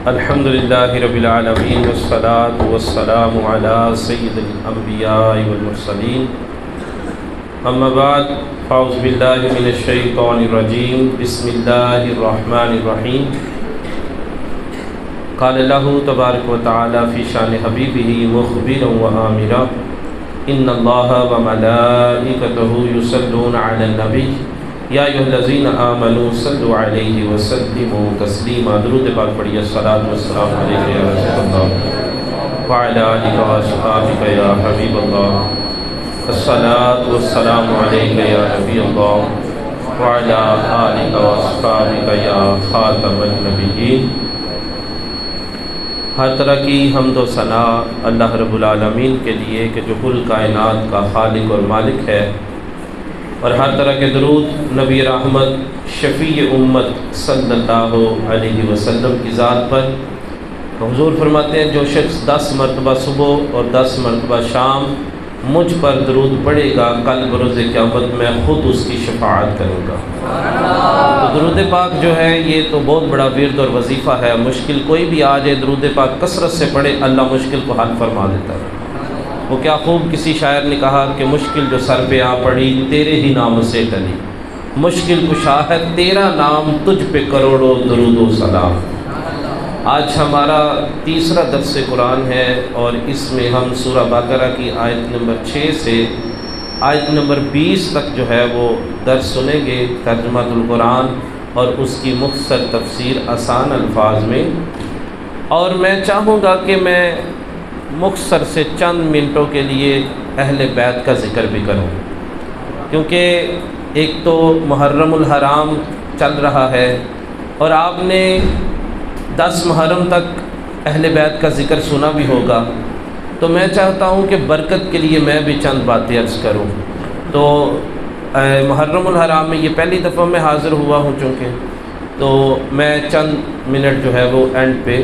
الحمدللہ رب العالمین والصلاة والسلام علی سید الانبیاء والمرسلین اما بعد فاعوذ باللہ من الشیطان الرجیم بسم اللہ الرحمن الرحیم قال اللہ تبارک و تعالی فی شان حبیبہ مخبرا و آمرا ان اللہ وملائکتہ یصلون علی النبی یا ایھا الذین آمنوا صلوا علیہ وسلموا تسلیما۔ درود پاک پڑھیے۔ الصلاۃ والسلام علیک یا رسول اللہ وعلی آلک واصحابک یا حبیب اللہ۔ الصلاۃ والسلام علیک یا نبی اللہ وعلی آلک واصحابک یا خاتم النبیین۔ ہر طرح کی حمد و ثنا اللہ رب العالمین کے لیے کہ جو کل کائنات کا خالق اور مالک ہے، اور ہر طرح کے درود نبی رحمت شفیع امت صلی اللہ علیہ وسلم کی ذات پر۔ حضور فرماتے ہیں جو شخص 10 مرتبہ صبح اور 10 مرتبہ شام مجھ پر درود پڑھے گا، کل بروز قیامت میں خود اس کی شفاعت کروں گا۔ تو درود پاک جو ہے یہ تو بہت بڑا ورد اور وظیفہ ہے۔ مشکل کوئی بھی آ جائے درود پاک کثرت سے پڑھے، اللہ مشکل کو حل فرما دیتا ہے۔ وہ کیا خوب کسی شاعر نے کہا کہ مشکل جو سر پہ آ پڑی تیرے ہی نام سے ٹلی، مشکل کشا ہے تیرا نام، تجھ پہ کروڑوں درود و سلام۔ آج ہمارا تیسرا درس قرآن ہے اور اس میں ہم سورہ بقرہ کی آیت نمبر 6 سے آیت نمبر 20 تک جو ہے وہ درس سنیں گے، ترجمہ القرآن اور اس کی مختصر تفسیر آسان الفاظ میں۔ اور میں چاہوں گا کہ میں مختصر سے چند منٹوں کے لیے اہل بیت کا ذکر بھی کروں، کیونکہ ایک تو محرم الحرام چل رہا ہے اور آپ نے 10 محرم تک اہل بیت کا ذکر سنا بھی ہوگا، تو میں چاہتا ہوں کہ برکت کے لیے میں بھی چند باتیں عرض کروں۔ تو محرم الحرام میں یہ پہلی دفعہ میں حاضر ہوا ہوں چونکہ، تو میں چند منٹ جو ہے وہ اینڈ پہ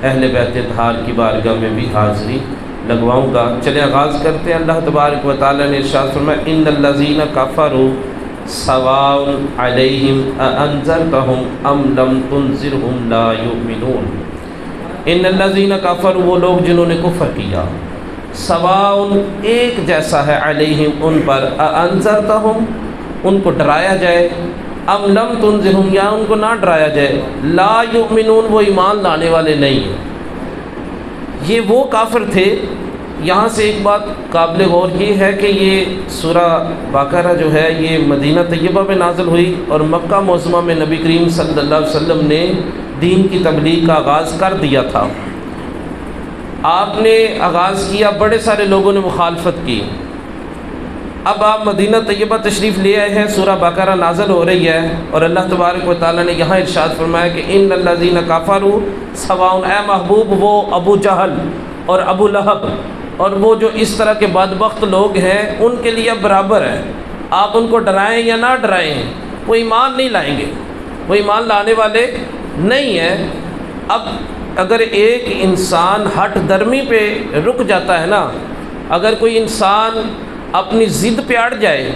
اہل بیت اطہار کی بارگاہ میں بھی حاضری لگواؤں گا۔ چلیں آغاز کرتے ہیں۔ اللہ تبارک و تعالی نے ارشاد فرمایا ان الذین کفروا سواء علیہم اانذرتہم ام لم تنذرہم لا یؤمنون۔ ان الذین کفروا وہ لوگ جنہوں نے کفر کیا، سواء ایک جیسا ہے، علیہم ان پر، اانذرتہم ان کو ڈرایا جائے، ام لم تنذرہم یا ان کو نہ ڈرایا جائے، لا یؤمنون وہ ایمان لانے والے نہیں ہیں۔ یہ وہ کافر تھے۔ یہاں سے ایک بات قابل غور یہ ہے کہ یہ سورہ بقرہ جو ہے یہ مدینہ طیبہ میں نازل ہوئی اور مکہ معظمہ میں نبی کریم صلی اللہ علیہ وسلم نے دین کی تبلیغ کا آغاز کر دیا تھا۔ آپ نے آغاز کیا، بڑے سارے لوگوں نے مخالفت کی۔ اب آپ مدینہ طیبہ تشریف لے آئے ہیں، سورہ بقرہ نازل ہو رہی ہے اور اللہ تبارک و تعالیٰ نے یہاں ارشاد فرمایا کہ ان الذین کفروا سواء، اے محبوب وہ ابو جہل اور ابو لہب اور وہ جو اس طرح کے بدبخت لوگ ہیں ان کے لیے برابر ہے۔ آپ ان کو ڈرائیں یا نہ ڈرائیں، وہ ایمان نہیں لائیں گے، وہ ایمان لانے والے نہیں ہیں۔ اب اگر ایک انسان ہٹ درمی پہ رک جاتا ہے نا، اگر کوئی انسان اپنی ضد پہ اڑ جائے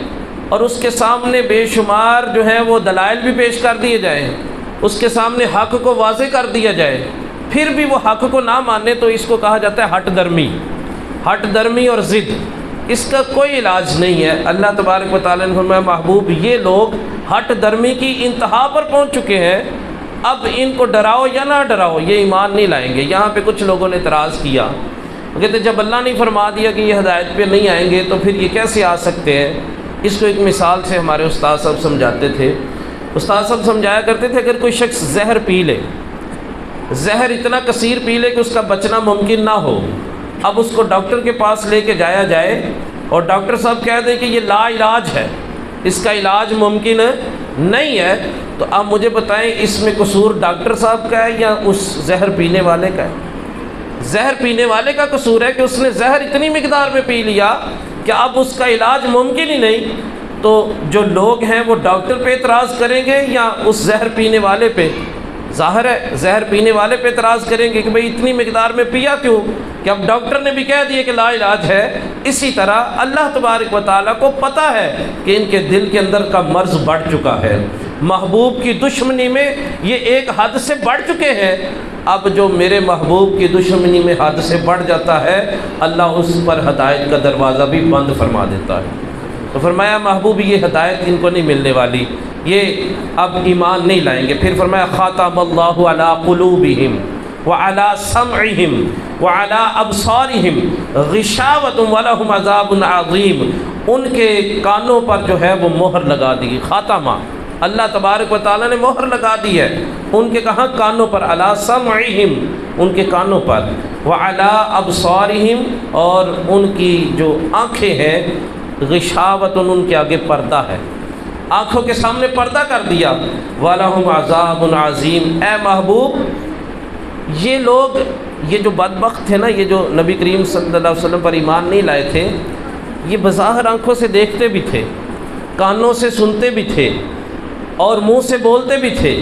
اور اس کے سامنے بے شمار جو ہے وہ دلائل بھی پیش کر دیے جائیں، اس کے سامنے حق کو واضح کر دیا جائے، پھر بھی وہ حق کو نہ مانے تو اس کو کہا جاتا ہے ہٹ درمی۔ ہٹ درمی اور ضد، اس کا کوئی علاج نہیں ہے۔ اللہ تبارک و تعالیٰ نے فرمایا محبوب یہ لوگ ہٹ درمی کی انتہا پر پہنچ چکے ہیں، اب ان کو ڈراؤ یا نہ ڈراؤ یہ ایمان نہیں لائیں گے۔ یہاں پہ کچھ لوگوں نے اعتراض کیا، کہتے جب اللہ نے فرما دیا کہ یہ ہدایت پہ نہیں آئیں گے تو پھر یہ کیسے آ سکتے ہیں؟ اس کو ایک مثال سے ہمارے استاد صاحب سمجھاتے تھے۔ استاد صاحب سمجھایا کرتے تھے اگر کوئی شخص زہر پی لے، زہر اتنا کثیر پی لے کہ اس کا بچنا ممکن نہ ہو، اب اس کو ڈاکٹر کے پاس لے کے جایا جائے اور ڈاکٹر صاحب کہہ دیں کہ یہ لا علاج ہے، اس کا علاج ممکن نہیں ہے، تو اب مجھے بتائیں اس میں قصور ڈاکٹر صاحب کا ہے یا اس زہر پینے والے کا ہے؟ زہر پینے والے کا قصور ہے کہ اس نے زہر اتنی مقدار میں پی لیا کہ اب اس کا علاج ممکن ہی نہیں۔ تو جو لوگ ہیں وہ ڈاکٹر پہ اعتراض کریں گے یا اس زہر پینے والے پہ؟ ظاہر ہے زہر پینے والے پہ اعتراض کریں گے کہ بھئی اتنی مقدار میں پیا کیوں، کہ اب ڈاکٹر نے بھی کہہ دیا کہ لا علاج ہے۔ اسی طرح اللہ تبارک و تعالیٰ کو پتہ ہے کہ ان کے دل کے اندر کا مرض بڑھ چکا ہے، محبوب کی دشمنی میں یہ ایک حد سے بڑھ چکے ہیں، اب جو میرے محبوب کی دشمنی میں حد سے بڑھ جاتا ہے اللہ اس پر ہدایت کا دروازہ بھی بند فرما دیتا ہے۔ تو فرمایا محبوب یہ ہدایت ان کو نہیں ملنے والی، یہ اب ایمان نہیں لائیں گے۔ پھر فرمایا خاتم اللہ علی قلوبہم وعلی سمعہم وعلی ابصارہم غشاوۃ ولہم عذاب عظیم، ان کے کانوں پر جو ہے وہ مہر لگا دی، خاتمہ اللہ تبارک و تعالیٰ نے مہر لگا دی ہے ان کے کہاں کانوں پر، علی سمعہم ان کے کانوں پر، وعلی ابصارہم اور ان کی جو آنکھیں ہیں، غشاوۃ ان کے آگے پردہ ہے، آنکھوں کے سامنے پردہ کر دیا، وَلَهُمْ عَذَابٌ عَظِيمٌ۔ اے محبوب یہ لوگ، یہ جو بدبخت تھے نا، یہ جو نبی کریم صلی اللہ علیہ وسلم پر ایمان نہیں لائے تھے، یہ بظاہر آنکھوں سے دیکھتے بھی تھے، کانوں سے سنتے بھی تھے اور منہ سے بولتے بھی تھے،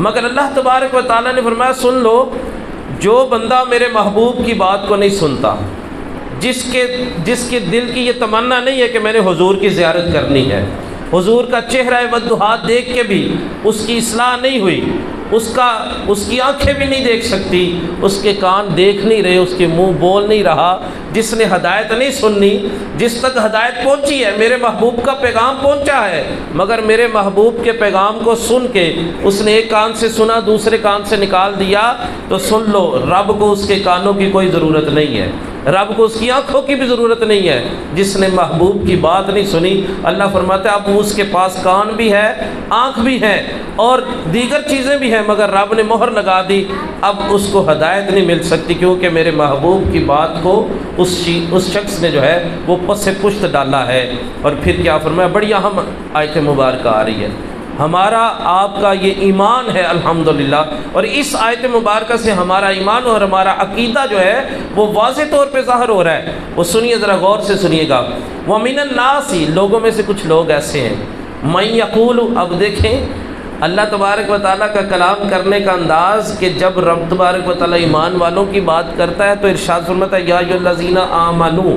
مگر اللہ تبارک و تعالیٰ نے فرمایا سن لو، جو بندہ میرے محبوب کی بات کو نہیں سنتا، جس کے دل کی یہ تمنا نہیں ہے کہ میں نے حضور کی زیارت کرنی ہے، حضور کا چہرہ وضحات دیکھ کے بھی اس کی اصلاح نہیں ہوئی، اس کی آنکھیں بھی نہیں دیکھ سکتی، اس کے کان دیکھ نہیں رہے، اس کے منہ بول نہیں رہا، جس نے ہدایت نہیں سننی، جس تک ہدایت پہنچی ہے، میرے محبوب کا پیغام پہنچا ہے، مگر میرے محبوب کے پیغام کو سن کے اس نے ایک کان سے سنا دوسرے کان سے نکال دیا، تو سن لو رب کو اس کے کانوں کی کوئی ضرورت نہیں ہے، رب کو اس کی آنکھوں کی بھی ضرورت نہیں ہے، جس نے محبوب کی بات نہیں سنی۔ اللہ فرماتا ہے اب اس کے پاس کان بھی ہے، آنکھ بھی ہے اور دیگر چیزیں بھی ہیں، مگر رب نے مہر لگا دی، اب اس کو ہدایت نہیں مل سکتی، کیونکہ میرے محبوب کی بات کو اس شخص نے جو ہے وہ پس پشت ڈالا ہے۔ اور پھر کیا فرمایا، بڑی اہم آیت مبارکہ آ رہی ہے، ہمارا آپ کا یہ ایمان ہے الحمدللہ، اور اس آیت مبارکہ سے ہمارا ایمان اور ہمارا عقیدہ جو ہے وہ واضح طور پہ ظاہر ہو رہا ہے۔ وہ سنیے، ذرا غور سے سنیے گا۔ وَمِنَ النَّاسِ لوگوں میں سے کچھ لوگ ایسے ہیں، مَن یقول، اب دیکھیں اللہ تبارک و تعالیٰ کا کلام کرنے کا انداز کہ جب رب تبارک و تعالیٰ ایمان والوں کی بات کرتا ہے تو ارشاد فرماتا ہے یا ایھا الذین آمنوا،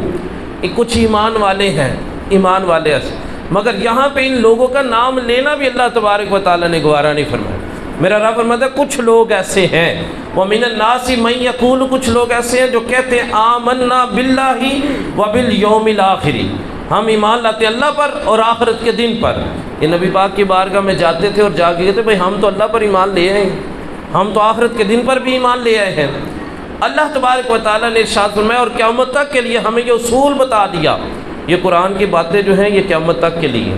کچھ ایمان والے ہیں، ایمان والے ایسے، مگر یہاں پہ ان لوگوں کا نام لینا بھی اللہ تبارک و تعالیٰ نے گوارا نہیں فرمایا۔ میرا رب فرماتا ہے کچھ لوگ ایسے ہیں، وَمِنَ النَّاسِ مَن یقول، کچھ لوگ ایسے ہیں جو کہتے ہیں آمنا بِاللَّهِ وَبِالْيَوْمِ الْآخِرِ، ہم ایمان لاتے ہیں اللہ پر اور آخرت کے دن پر۔ یہ نبی پاک کی بارگاہ میں جاتے تھے اور جا کے کہتے بھائی ہم تو اللہ پر ایمان لے آئے ہیں، ہم تو آخرت کے دن پر بھی ایمان لے آئے ہیں۔ اللہ تبارک و تعالیٰ نے ارشاد فرمایا اور قیامت تک کے لیے ہمیں یہ اصول بتا دیا، یہ قرآن کی باتیں جو ہیں یہ قیامت تک کے لیے،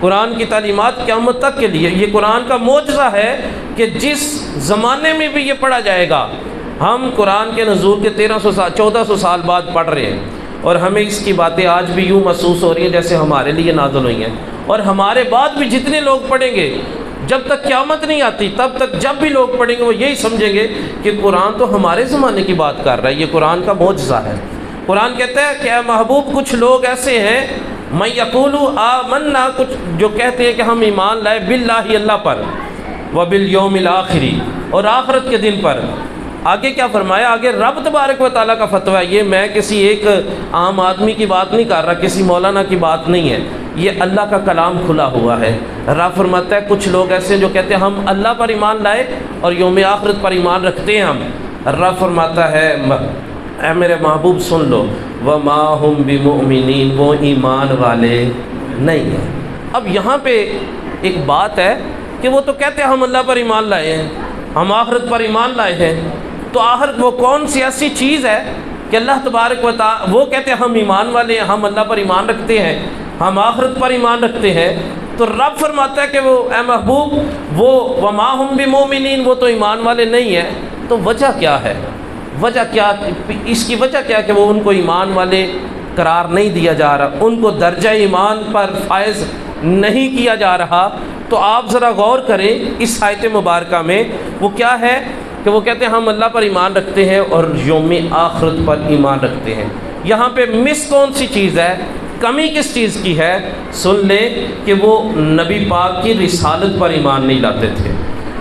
قرآن کی تعلیمات قیامت تک کے لیے، یہ قرآن کا معجزہ ہے کہ جس زمانے میں بھی یہ پڑھا جائے گا، ہم قرآن کے نزول کے 1400 سال بعد پڑھ رہے ہیں اور ہمیں اس کی باتیں آج بھی یوں محسوس ہو رہی ہیں جیسے ہمارے لیے نازل ہوئی ہیں، اور ہمارے بعد بھی جتنے لوگ پڑھیں گے جب تک قیامت نہیں آتی تب تک جب بھی لوگ پڑھیں گے وہ یہی سمجھیں گے کہ قرآن تو ہمارے زمانے کی بات کر رہا ہے، یہ قرآن کا معجزہ ہے۔ قرآن کہتا ہے کہ اے محبوب کچھ لوگ ایسے ہیں من یقول آمنا، کچھ جو کہتے ہیں کہ ہم ایمان لائے باللہ اللہ پر، وبالیوم الآخر اور آخرت کے دن پر۔ آگے کیا فرمایا، آگے رب تبارک و تعالیٰ کا فتویٰ ہے، یہ میں کسی ایک عام آدمی کی بات نہیں کر رہا، کسی مولانا کی بات نہیں ہے، یہ اللہ کا کلام کھلا ہوا ہے۔ رب فرماتا ہے کچھ لوگ ایسے ہیں جو کہتے ہیں ہم اللہ پر ایمان لائے اور یوم آخرت پر ایمان رکھتے ہیں ہم۔ رب فرماتا ہے اے میرے محبوب سن لو، وما ہم بمؤمنین، وہ ایمان والے نہیں ہیں۔ اب یہاں پہ ایک بات ہے کہ وہ تو کہتے ہیں ہم اللہ پر ایمان لائے ہیں، ہم آخرت پر ایمان لائے ہیں، تو آخر وہ کون سی ایسی چیز ہے کہ اللہ تبارک و تعالیٰ، وہ کہتے ہیں ہم ایمان والے ہیں، ہم اللہ پر ایمان رکھتے ہیں، ہم آخرت پر ایمان رکھتے ہیں، تو رب فرماتا ہے کہ وہ اے محبوب وہ وما ہم بمؤمنین، وہ تو ایمان والے نہیں ہیں۔ تو وجہ کیا ہے، وجہ کیا، اس کی وجہ کیا کہ وہ ان کو ایمان والے قرار نہیں دیا جا رہا، ان کو درجہ ایمان پر فائز نہیں کیا جا رہا؟ تو آپ ذرا غور کریں اس آیت مبارکہ میں، وہ کیا ہے کہ وہ کہتے ہیں ہم اللہ پر ایمان رکھتے ہیں اور یوم آخرت پر ایمان رکھتے ہیں۔ یہاں پہ مس کون سی چیز ہے، کمی کس چیز کی ہے؟ سن لیں کہ وہ نبی پاک کی رسالت پر ایمان نہیں لاتے تھے،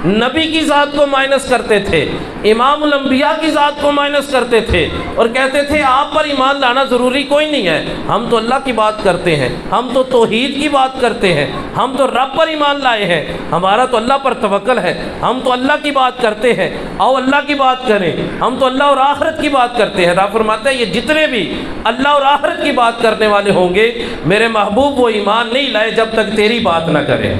نبی کی ذات کو مائنس کرتے تھے، امام الانبیاء کی ذات کو مائنس کرتے تھے اور کہتے تھے آپ پر ایمان لانا ضروری کوئی نہیں ہے، ہم تو اللہ کی بات کرتے ہیں، ہم تو توحید کی بات کرتے ہیں، ہم تو رب پر ایمان لائے ہیں، ہمارا تو اللہ پر توکل ہے، ہم تو اللہ کی بات کرتے ہیں، آؤ اللہ کی بات کریں، ہم تو اللہ اور آخرت کی بات کرتے ہیں۔ رب فرماتا ہے یہ جتنے بھی اللہ اور آخرت کی بات کرنے والے ہوں گے میرے محبوب وہ ایمان نہیں لائے جب تک تیری بات نہ کریں،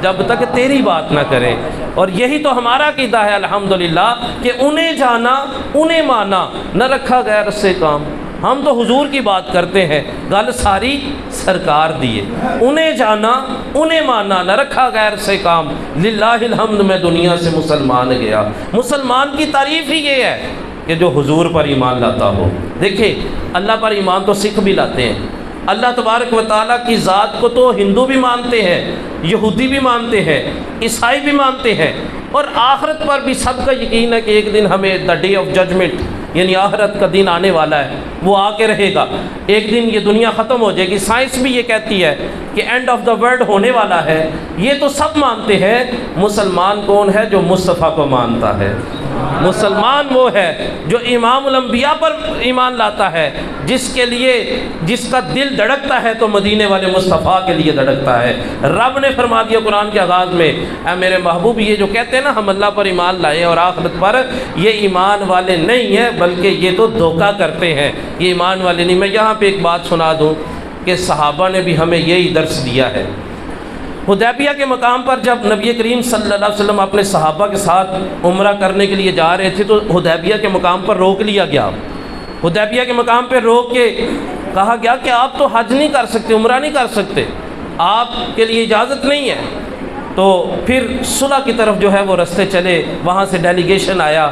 جب تک تیری بات نہ کریں۔ اور یہی تو ہمارا عقیدہ ہے الحمدللہ کہ انہیں جانا انہیں مانا، نہ رکھا غیر سے کام۔ ہم تو حضور کی بات کرتے ہیں، گل ساری سرکار دیے، انہیں جانا انہیں مانا، نہ رکھا غیر سے کام، للہ الحمد میں دنیا سے مسلمان گیا۔ مسلمان کی تعریف ہی یہ ہے کہ جو حضور پر ایمان لاتا ہو۔ دیکھیں اللہ پر ایمان تو سکھ بھی لاتے ہیں، اللہ تبارک و تعالیٰ کی ذات کو تو ہندو بھی مانتے ہیں، یہودی بھی مانتے ہیں، عیسائی بھی مانتے ہیں، اور آخرت پر بھی سب کا یقین ہے کہ ایک دن ہمیں دا ڈے آف ججمنٹ یعنی آخرت کا دن آنے والا ہے، وہ آ کے رہے گا، ایک دن یہ دنیا ختم ہو جائے گی۔ سائنس بھی یہ کہتی ہے کہ اینڈ آف دا ورلڈ ہونے والا ہے، یہ تو سب مانتے ہیں۔ مسلمان کون ہے؟ جو مصطفیٰ کو مانتا ہے۔ مسلمان وہ ہے جو امام الانبیاء پر ایمان لاتا ہے، جس کا دل دھڑکتا ہے تو مدینے والے مصطفیٰ کے لیے دھڑکتا ہے۔ رب نے فرما دیا قرآن کے آغاز میں، اے میرے محبوب یہ جو کہتے ہیں نا ہم اللہ پر ایمان لائے اور آخرت پر، یہ ایمان والے نہیں ہیں بلکہ یہ تو دھوکہ کرتے ہیں، یہ ایمان والے نہیں۔ میں یہاں پہ ایک بات سنا دوں کہ صحابہ نے بھی ہمیں یہی درس دیا ہے۔ حدیبیہ کے مقام پر جب نبی کریم صلی اللہ علیہ وسلم اپنے صحابہ کے ساتھ عمرہ کرنے کے لیے جا رہے تھے تو حدیبیہ کے مقام پر روک لیا گیا۔ حدیبیہ کے مقام پہ روک کے کہا گیا کہ آپ تو حج نہیں کر سکتے، عمرہ نہیں کر سکتے، آپ کے لیے اجازت نہیں ہے۔ تو پھر صلح کی طرف جو ہے وہ رستے چلے، وہاں سے ڈیلیگیشن آیا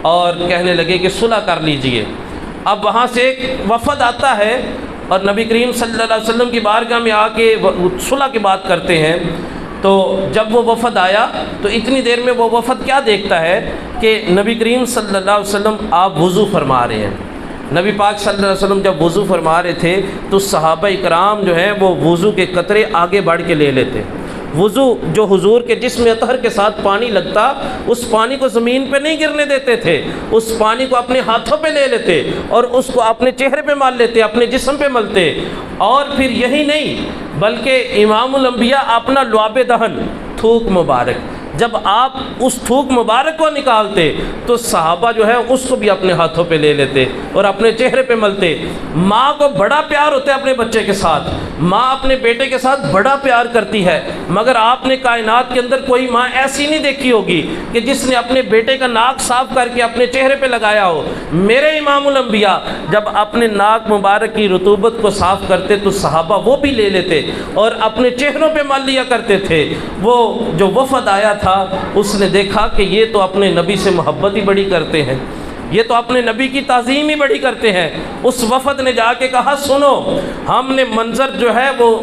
اور کہنے لگے کہ صلح کر لیجئے۔ اب وہاں سے ایک وفد آتا ہے اور نبی کریم صلی اللہ علیہ وسلم کی بارگاہ میں آ کے صلح کی بات کرتے ہیں۔ تو جب وہ وفد آیا تو اتنی دیر میں وہ وفد کیا دیکھتا ہے کہ نبی کریم صلی اللہ علیہ وسلم آپ وضو فرما رہے ہیں۔ نبی پاک صلی اللہ علیہ وسلم جب وضو فرما رہے تھے تو صحابہ اکرام جو ہیں وہ وضو کے قطرے آگے بڑھ کے لے لیتے۔ وضو جو حضور کے جسم اطہر کے ساتھ پانی لگتا اس پانی کو زمین پہ نہیں گرنے دیتے تھے، اس پانی کو اپنے ہاتھوں پہ لے لیتے اور اس کو اپنے چہرے پہ مال لیتے، اپنے جسم پہ ملتے۔ اور پھر یہی نہیں بلکہ امام الانبیاء اپنا لعاب دہن تھوک مبارک جب آپ اس تھوک مبارک کو نکالتے تو صحابہ جو ہے اس کو بھی اپنے ہاتھوں پہ لے لیتے اور اپنے چہرے پہ ملتے۔ ماں کو بڑا پیار ہوتا ہے اپنے بچے کے ساتھ، ماں اپنے بیٹے کے ساتھ بڑا پیار کرتی ہے، مگر آپ نے کائنات کے اندر کوئی ماں ایسی نہیں دیکھی ہوگی کہ جس نے اپنے بیٹے کا ناک صاف کر کے اپنے چہرے پہ لگایا ہو۔ میرے امام الانبیاء جب اپنے ناک مبارک کی رطوبت کو صاف کرتے تو صحابہ وہ بھی لے لیتے اور اپنے چہروں پہ مل لیا کرتے تھے۔ وہ جو وفد آیا تھا اس نے دیکھا کہ یہ تو اپنے نبی سے محبت ہی بڑی کرتے ہیں، یہ تو اپنے نبی کی تعظیم ہی بڑی کرتے ہیں۔ اس وفد نے جا کے کہا سنو، ہم نے منظر جو ہے وہ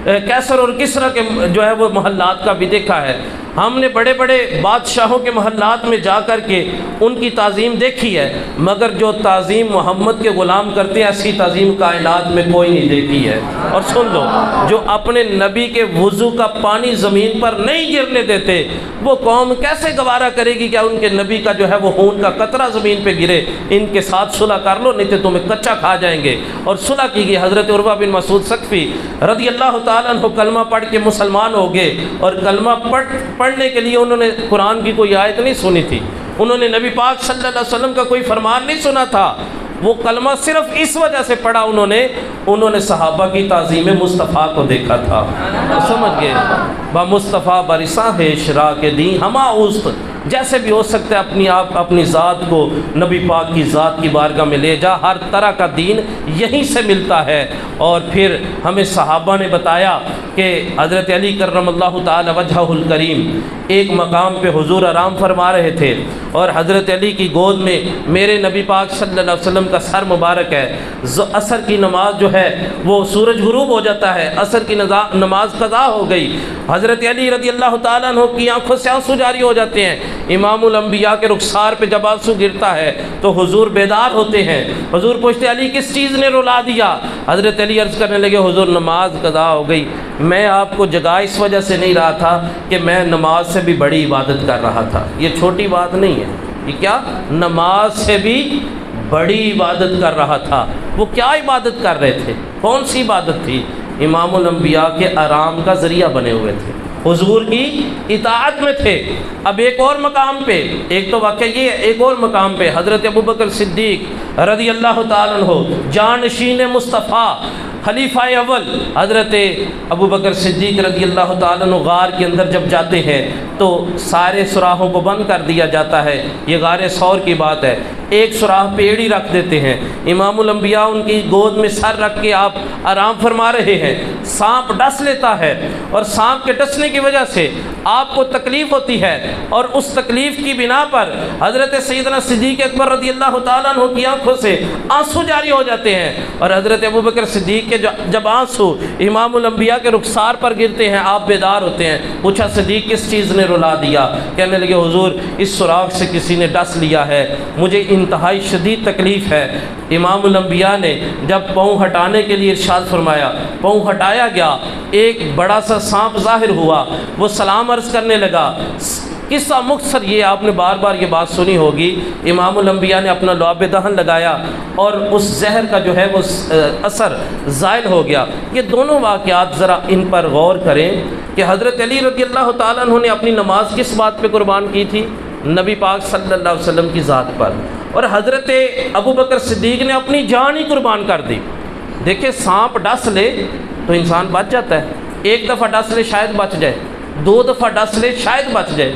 کیسر اور کسرا کے جو ہے وہ محلات کا بھی دیکھا ہے، ہم نے بڑے بڑے بادشاہوں کے محلات میں جا کر کے ان کی تعظیم دیکھی ہے، مگر جو تعظیم محمد کے غلام کرتے ہیں ایسی تعظیم کائنات میں کوئی نہیں دیکھی ہے۔ اور سن لو، جو اپنے نبی کے وضو کا پانی زمین پر نہیں گرنے دیتے وہ قوم کیسے گوارا کرے گی کہ ان کے نبی کا جو ہے وہ خون کا قطرہ زمین پہ گرے؟ ان کے ساتھ صلح کر لو نہیں تو تمہیں کچا کھا جائیں گے۔ اور صلح کی گئی۔ حضرت عروہ بن مسعود ثقفی رضی اللہ تعالیٰ عنہ کلمہ پڑھ کے مسلمان ہو گئے، اور کلمہ پڑھنے کے لیے انہوں نے قرآن کی کوئی آیت نہیں سنی تھی، انہوں نے نبی پاک صلی اللہ علیہ وسلم کا کوئی فرمان نہیں سنا تھا، وہ کلمہ صرف اس وجہ سے پڑھا انہوں نے صحابہ کی تعظیم مصطفیٰ کو دیکھا تھا۔ سمجھ گئے؟ با مصطفیٰ برساں ہے شرا کے دین ہما اوست، جیسے بھی ہو سکتا ہے اپنی ذات کو نبی پاک کی ذات کی بارگاہ میں لے جا، ہر طرح کا دین یہیں سے ملتا ہے۔ اور پھر ہمیں صحابہ نے بتایا کہ حضرت علی کرم اللہ تعالی وجہہ الکریم ایک مقام پہ حضور آرام فرما رہے تھے اور حضرت علی کی گود میں میرے نبی پاک صلی اللہ علیہ وسلم کا سر مبارک ہے۔ عصر کی نماز جو ہے وہ سورج غروب ہو جاتا ہے، عصر کی نماز قضا ہو گئی، حضرت علی رضی اللہ تعالیٰ عنہ کی آنکھوں سے آنسو جاری ہو جاتے ہیں، امام الانبیاء کے رخسار پہ جب آنسو گرتا ہے تو حضور بیدار ہوتے ہیں. حضور پوچھتے علی کس چیز نے رلا دیا؟ حضرت علی عرض کرنے لگے حضور نماز قضا ہو گئی. میں آپ کو جگا اس وجہ سے نہیں رہا تھا کہ میں نماز سے بھی بڑی عبادت کر رہا تھا. یہ چھوٹی بات نہیں ہے، یہ کیا نماز سے بھی بڑی عبادت کر رہا تھا. وہ کیا عبادت کر رہے تھے؟ کون سی عبادت تھی؟ امام الانبیاء کے آرام کا ذریعہ بنے ہوئے تھے، حضور کی اطاعت میں تھے. اب ایک اور مقام پہ، ایک تو واقعہ یہ ہے، ایک اور مقام پہ حضرت ابوبکر صدیق رضی اللہ تعالیٰ عنہ جانشین مصطفیٰ خلیفہ اول حضرت ابوبکر صدیق رضی اللہ تعالیٰ عنہ غار کے اندر جب جاتے ہیں تو سارے سوراخوں کو بند کر دیا جاتا ہے. یہ غار ثور کی بات ہے. ایک سوراخ پہ ایڑی رکھ دیتے ہیں. امام الانبیاء ان کی گود میں سر رکھ کے آپ آرام فرما رہے ہیں. سانپ ڈس لیتا ہے اور سانپ کے ڈسنے کی وجہ سے آپ کو تکلیف ہوتی ہے اور اس تکلیف کی بنا پر حضرت سیدنا صدیق اکبر رضی اللہ تعالیٰ عنہ کی آنکھوں سے آنسو جاری ہو جاتے ہیں. اور حضرت ابوبکر صدیق کے جب آنسو امام الانبیاء کے رخسار پر گرتے ہیں آپ بیدار ہوتے ہیں. پوچھا صدیق کس چیز نے رلا دیا؟ کہنے لگے حضور اس سوراخ سے کسی نے ڈس لیا ہے، مجھے انتہائی شدید تکلیف ہے. امام الانبیاء نے جب پاؤں ہٹانے کے لیے ارشاد فرمایا، پاؤں ہٹایا گیا، ایک بڑا سا سانپ ظاہر ہوا، وہ سلام عرض کرنے لگا. قصہ مختصر یہ، آپ نے بار بار یہ بات سنی ہوگی، امام الانبیاء نے اپنا لعاب دہن لگایا اور اس زہر کا جو ہے وہ اثر زائل ہو گیا. یہ دونوں واقعات ذرا ان پر غور کریں کہ حضرت علی رضی اللہ تعالیٰ عنہ نے اپنی نماز کس بات پہ قربان کی تھی؟ نبی پاک صلی اللہ علیہ وسلم کی ذات پر. اور حضرت ابوبکر صدیق نے اپنی جان ہی قربان کر دی. دیکھیں سانپ ڈس لے تو انسان بچ جاتا ہے، ایک دفعہ ڈس لے شاید بچ جائے، دو دفعہ ڈس لے شاید بچ جائے.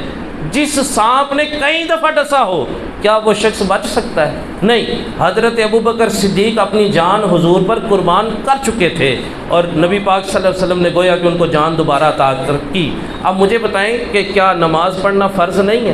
جس سانپ نے کئی دفعہ ڈسا ہو کیا وہ شخص بچ سکتا ہے؟ نہیں. حضرت ابوبکر صدیق اپنی جان حضور پر قربان کر چکے تھے اور نبی پاک صلی اللہ علیہ وسلم نے گویا کہ ان کو جان دوبارہ عطا کی. اب مجھے بتائیں کہ کیا نماز پڑھنا فرض نہیں ہے؟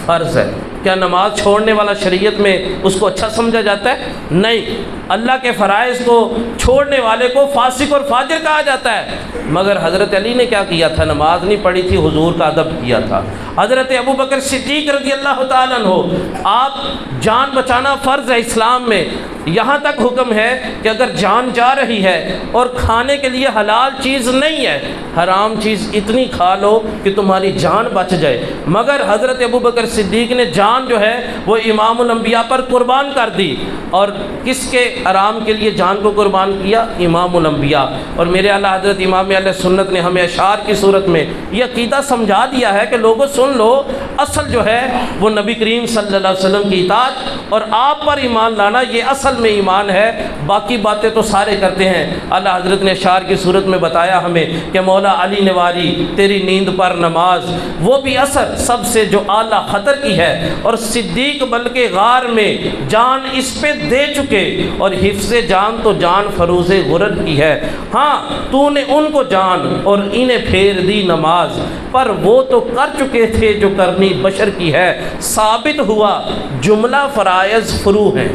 فرض ہے. کیا نماز چھوڑنے والا شریعت میں اس کو اچھا سمجھا جاتا ہے؟ نہیں. اللہ کے فرائض کو چھوڑنے والے کو فاسق اور فاجر کہا جاتا ہے. مگر حضرت علی نے کیا کیا تھا؟ نماز نہیں پڑھی تھی، حضور کا ادب کیا تھا. حضرت ابوبکر صدیق رضی اللہ تعالیٰ عنہ، آپ جان بچانا فرض ہے اسلام میں. یہاں تک حکم ہے کہ اگر جان جا رہی ہے اور کھانے کے لیے حلال چیز نہیں ہے، حرام چیز اتنی کھا لو کہ تمہاری جان بچ جائے. مگر حضرت ابوبکر صدیق نے جان جو ہے وہ امام الانبیاء پر قربان کر دی. اور کس کے آرام کے لیے جان کو قربان کیا؟ امام الانبیاء. اور میرے اعلیٰ حضرت امام اہل سنت نے ہمیں اشعار کی صورت میں یہ عقیدہ سمجھا دیا ہے کہ لوگوں سن لو، اصل جو ہے وہ نبی کریم صلی اللہ علیہ وسلم کی اطاعت اور آپ پر ایمان لانا، یہ اصل میں ایمان ہے. باقی باتیں تو سارے کرتے ہیں. اللہ حضرت نے اشعار کی صورت میں بتایا ہمیں کہ مولا علی نواری تیری نیند پر نماز، وہ بھی اثر سب سے جو اعلیٰ خطر کی ہے. اور صدیق بلکہ غار میں جان اس پہ دے چکے، اور حفظ جان تو جان فروز غرر کی ہے. ہاں تو نے ان کو جان اور انہیں پھیر دی نماز، پر وہ تو کر چکے تھے جو کرنی بشر کی ہے. ثابت ہوا جملہ فرائض فرو ہیں.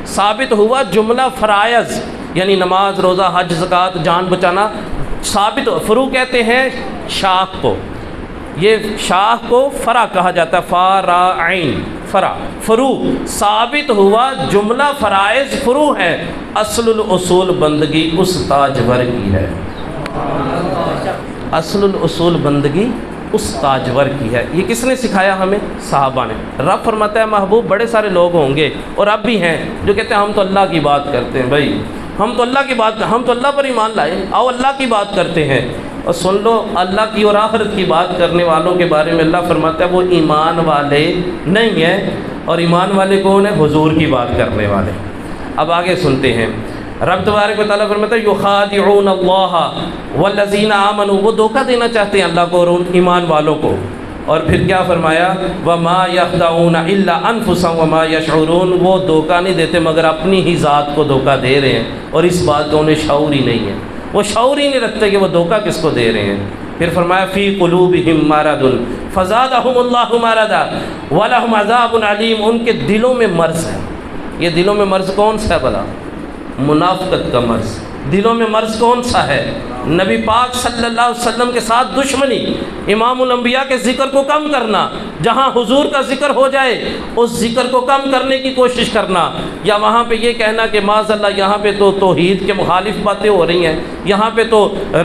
ثابت ہوا جملہ فرائض یعنی نماز، روزہ، حج، زکوٰۃ، جان بچانا ثابت. فرو کہتے ہیں شاخ کو، یہ شاخ کو فرع کہا جاتا ہے، فرعین فرع. فرو ثابت ہوا جملہ فرائض فرو ہیں. اصل الاصول بندگی اس تاجور کی ہے. اصل الاصول بندگی اس تاجور کی ہے. یہ کس نے سکھایا ہمیں؟ صحابہ نے. رب فرماتا ہے محبوب بڑے سارے لوگ ہوں گے اور اب بھی ہیں جو کہتے ہیں ہم تو اللہ کی بات کرتے ہیں. بھائی ہم تو اللہ کی بات، ہم تو اللہ پر ایمان لائے، آؤ اللہ کی بات کرتے ہیں. اور سن لو اللہ کی اور آخرت کی بات کرنے والوں کے بارے میں اللہ فرماتا ہے وہ ایمان والے نہیں ہیں. اور ایمان والے کون ہیں؟ حضور کی بات کرنے والے. اب آگے سنتے ہیں. رب تبارک و تعالیٰ فرماتا ہے یخادعون اللہ والذین آمنوا، وہ دھوکہ دینا چاہتے ہیں اللہ کو اور ان ایمان والوں کو. اور پھر کیا فرمایا؟ وما یخدعون الا انفسهم وما یشعرون، وہ دھوکہ نہیں دیتے مگر اپنی ہی ذات کو دھوکہ دے رہے ہیں اور اس بات کا انہیں شعور ہی نہیں ہے. وہ شعور ہی نہیں رکھتے کہ وہ دھوکہ کس کو دے رہے ہیں. پھر فرمایا فی قلوبہم مرض فزادہم اللہ مرضا ولہم عذاب علیم، ان کے دلوں میں مرض ہے. یہ دلوں میں مرض کون سا ہے بھلا؟ منافقت کا مرض، دلوں میں مرض کون سا ہے؟ نبی پاک صلی اللہ علیہ وسلم کے ساتھ دشمنی، امام الانبیاء کے ذکر کو کم کرنا، جہاں حضور کا ذکر ہو جائے اس ذکر کو کم کرنے کی کوشش کرنا، یا وہاں پہ یہ کہنا کہ معاذ اللہ یہاں پہ تو توحید کے مخالف باتیں ہو رہی ہیں، یہاں پہ تو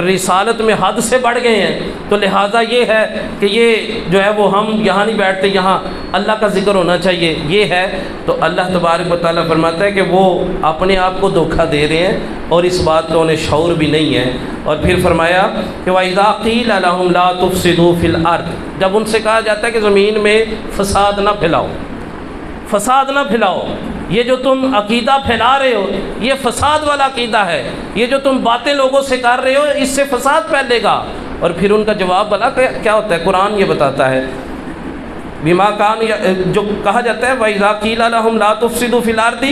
رسالت میں حد سے بڑھ گئے ہیں، تو لہٰذا یہ ہے کہ یہ جو ہے وہ ہم یہاں نہیں بیٹھتے، یہاں اللہ کا ذکر ہونا چاہیے، یہ ہے۔ تو اللہ تبارک و تعالیٰ فرماتا ہے کہ وہ اپنے آپ کو دھوکہ دے رہے ہیں اور اس بات کا انہیں شعور بھی نہیں ہے۔ اور پھر فرمایا کہ وَإِذَا قِيلَ لَهُمْ لَا تُفْسِدُوا فِي الْأَرْضِ، جب ان سے کہا جاتا ہے کہ زمین میں فساد نہ پھیلاؤ، فساد نہ پھیلاؤ، یہ جو تم عقیدہ پھیلا رہے ہو یہ فساد والا عقیدہ ہے، یہ جو تم باتیں لوگوں سے کر رہے ہو اس سے فساد پھیلے گا۔ اور پھر ان کا جواب بلا کیا ہوتا ہے؟ قرآن یہ بتاتا ہے بما کان، جو کہا جاتا ہے وَإِذَا قِيلَ لَهُمْ لَا تُفْسِدُوا فِي الْأَرْضِ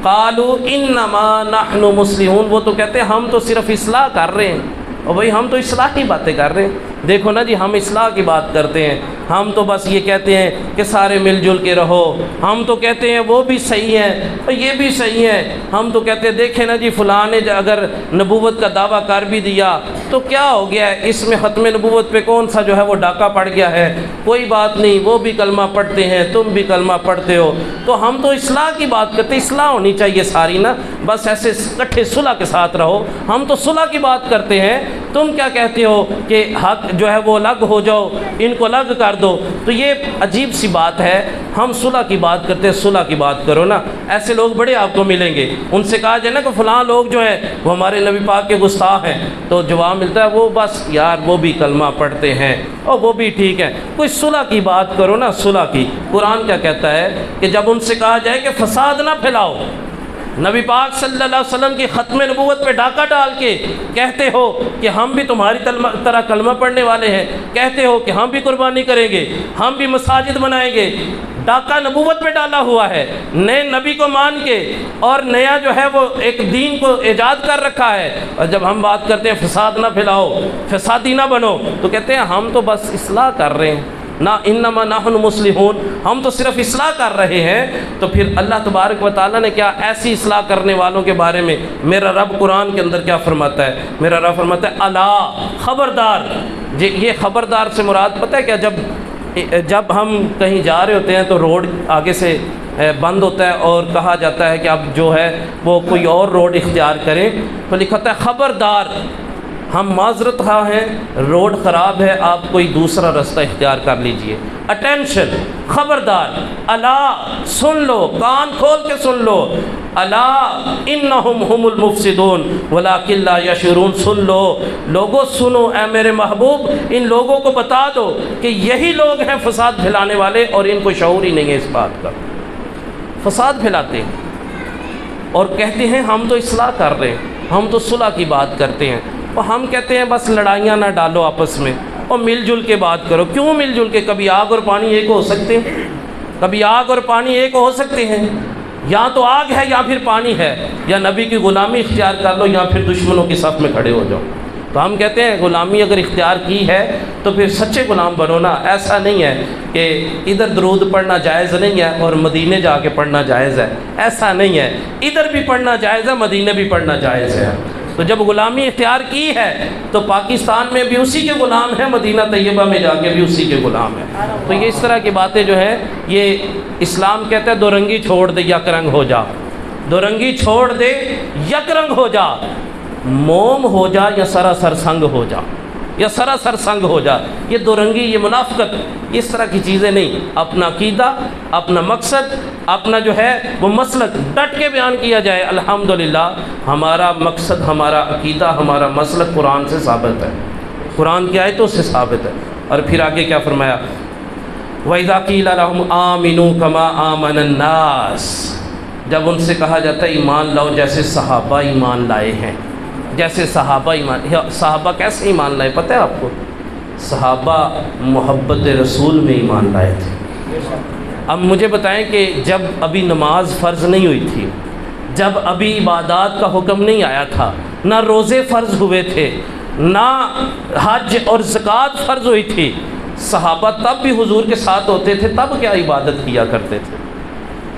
قَالُوا إِنَّمَا نَحْنُ مُصْلِحُونَ، وہ تو کہتے ہیں ہم تو صرف اصلاح کر رہے ہیں، اور بھائی ہم تو اصلاح کی باتیں کر رہے ہیں، دیکھو نا جی ہم اصلاح کی بات کرتے ہیں، ہم تو بس یہ کہتے ہیں کہ سارے مل جل کے رہو، ہم تو کہتے ہیں وہ بھی صحیح ہے اور یہ بھی صحیح ہے، ہم تو کہتے ہیں دیکھیں نا جی فلاں نے اگر نبوت کا دعویٰ کر بھی دیا تو کیا ہو گیا ہے، اس میں ختم نبوت پہ کون سا جو ہے وہ ڈاکہ پڑ گیا ہے، کوئی بات نہیں، وہ بھی کلمہ پڑھتے ہیں تم بھی کلمہ پڑھتے ہو، تو ہم تو اصلاح کی بات کرتے ہیں، اصلاح ہونی چاہیے ساری نا، بس ایسے اکٹھے صلح کے ساتھ رہو، ہم تو صلح کی بات کرتے ہیں، تم کیا کہتے ہو کہ حق جو ہے وہ الگ ہو جاؤ، ان کو الگ کر دو، تو یہ عجیب سی بات ہے، ہم صلح کی بات کرتے ہیں، صلح کی بات کرو نا۔ ایسے لوگ بڑے آپ کو ملیں گے، ان سے کہا جائے نا کہ فلاں لوگ جو ہیں وہ ہمارے نبی پاک کے گستاخ ہیں، تو جواب ملتا ہے وہ بس یار وہ بھی کلمہ پڑھتے ہیں اور وہ بھی ٹھیک ہے، کوئی صلح کی بات کرو نا، صلح کی۔ قرآن کیا کہتا ہے کہ جب ان سے کہا جائے کہ فساد نہ پھیلاؤ، نبی پاک صلی اللہ علیہ وسلم کی ختم نبوت پہ ڈاکہ ڈال کے کہتے ہو کہ ہم بھی تمہاری طرح کلمہ پڑھنے والے ہیں، کہتے ہو کہ ہم بھی قربانی کریں گے، ہم بھی مساجد بنائیں گے، ڈاکہ نبوت پہ ڈالا ہوا ہے، نئے نبی کو مان کے اور نیا جو ہے وہ ایک دین کو ایجاد کر رکھا ہے، اور جب ہم بات کرتے ہیں فساد نہ پھیلاؤ، فسادی نہ بنو، تو کہتے ہیں ہم تو بس اصلاح کر رہے ہیں، نہ انما نحن مصلحون، ہم تو صرف اصلاح کر رہے ہیں۔ تو پھر اللہ تبارک و تعالیٰ نے کیا ایسی اصلاح کرنے والوں کے بارے میں میرا رب قرآن کے اندر کیا فرماتا ہے؟ میرا رب فرماتا ہے الا، خبردار۔ جی یہ خبردار سے مراد پتہ ہے کیا؟ جب ہم کہیں جا رہے ہوتے ہیں تو روڈ آگے سے بند ہوتا ہے اور کہا جاتا ہے کہ اب جو ہے وہ کوئی اور روڈ اختیار کریں، تو لکھا ہے خبردار، ہم معذرت خواہ ہیں، روڈ خراب ہے، آپ کوئی دوسرا راستہ اختیار کر لیجئے۔ اٹینشن، خبردار، الا، سن لو، کان کھول کے سن لو، الا انہم ہم المفسدون ولکن لا یشعرون، سن لو، لوگوں سنو، اے میرے محبوب ان لوگوں کو بتا دو کہ یہی لوگ ہیں فساد پھیلانے والے، اور ان کو شعور ہی نہیں ہے اس بات کا، فساد پھیلاتے ہیں اور کہتے ہیں ہم تو اصلاح کر رہے ہیں، ہم تو صلح کی بات کرتے ہیں، اور ہم کہتے ہیں بس لڑائیاں نہ ڈالو آپس میں اور مل جل کے بات کرو۔ کیوں مل جل کے؟ کبھی آگ اور پانی ایک ہو سکتے ہیں، کبھی آگ اور پانی ایک ہو سکتے ہیں، یا تو آگ ہے یا پھر پانی ہے، یا نبی کی غلامی اختیار کر لو یا پھر دشمنوں کی صف میں کھڑے ہو جاؤ۔ تو ہم کہتے ہیں غلامی اگر اختیار کی ہے تو پھر سچے غلام بنو نا، ایسا نہیں ہے کہ ادھر درود پڑھنا جائز نہیں ہے اور مدینے جا کے پڑھنا جائز ہے، ایسا نہیں ہے، ادھر بھی پڑھنا جائز ہے، مدینے بھی پڑھنا جائز ہے۔ تو جب غلامی اختیار کی ہے تو پاکستان میں بھی اسی کے غلام ہیں، مدینہ طیبہ میں جا کے بھی اسی کے غلام ہیں۔ تو یہ اس طرح کی باتیں جو ہیں یہ اسلام کہتا ہے دو رنگی چھوڑ دے یک رنگ ہو جا، دو رنگی چھوڑ دے یک رنگ ہو جا، موم ہو جا یا سراسر سنگ ہو جا، یا سراسر سنگ ہو جا، یہ دو رنگی، یہ منافقت، اس طرح کی چیزیں نہیں، اپنا عقیدہ، اپنا مقصد، اپنا جو ہے وہ مسلک ڈٹ کے بیان کیا جائے۔ الحمدللہ ہمارا مقصد، ہمارا عقیدہ، ہمارا مسلک قرآن سے ثابت ہے، قرآن کی آیتوں سے ثابت ہے۔ اور پھر آگے کیا فرمایا؟ وَإِذَا قِيلَ لَهُمْ آمِنُوا كَمَا آمَنَ النَّاسِ، جب ان سے کہا جاتا ہے ایمان لاؤ جیسے صحابہ ایمان لائے ہیں، جیسے صحابہ ایمان، صحابہ کیسے ایمان لائے پتہ ہے آپ کو؟ صحابہ محبت رسول میں ایمان لائے تھے۔ اب مجھے بتائیں کہ جب ابھی نماز فرض نہیں ہوئی تھی، جب ابھی عبادات کا حکم نہیں آیا تھا، نہ روزے فرض ہوئے تھے، نہ حج اور زکوٰۃ فرض ہوئی تھی، صحابہ تب بھی حضور کے ساتھ ہوتے تھے، تب کیا عبادت کیا کرتے تھے؟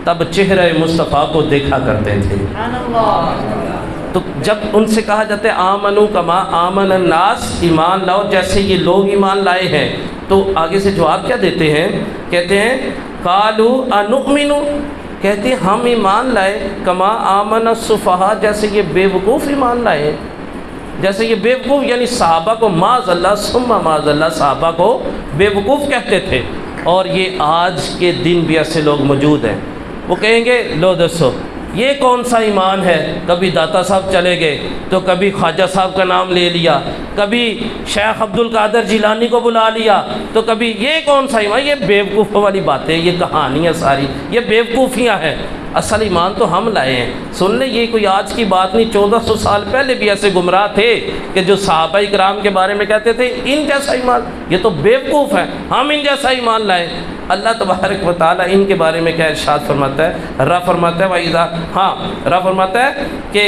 تب چہرہ مصطفیٰ کو دیکھا کرتے تھے۔ تو جب ان سے کہا جاتا ہے آمنو کما آمن الناس، ایمان لاؤ جیسے یہ لوگ ایمان لائے ہیں، تو آگے سے جواب کیا دیتے ہیں؟ کہتے ہیں قالوا انؤمن، کہتے ہیں ہم ایمان لائے کما آمن السفہاء، جیسے یہ بے وقوف ایمان لائے، جیسے یہ بے وقوف، یعنی صحابہ کو معاذ اللہ ثم معاذ اللہ صحابہ کو بے وقوف کہتے تھے۔ اور یہ آج کے دن بھی ایسے لوگ موجود ہیں، وہ کہیں گے لو دسو یہ کون سا ایمان ہے، کبھی داتا صاحب چلے گئے تو کبھی خواجہ صاحب کا نام لے لیا، کبھی شیخ عبد القادر جیلانی کو بلا لیا، تو کبھی یہ کون سا ایمان، یہ بیوقوفوں والی باتیں، یہ کہانیاں ساری یہ بیوقوفیاں ہیں، اصل ایمان تو ہم لائے ہیں۔ سن لیں یہ کوئی آج کی بات نہیں، 1400 سال پہلے بھی ایسے گمراہ تھے کہ جو صحابہ کرام کے بارے میں کہتے تھے ان جیسا ایمان، یہ تو بیوقوف ہیں، ہم ان جیسا ایمان لائے۔ اللہ تبارک و تعالیٰ ان کے بارے میں کیا ارشاد فرماتا ہے؟ رب فرماتا ہے وَإِذَا، رب فرماتا ہے کہ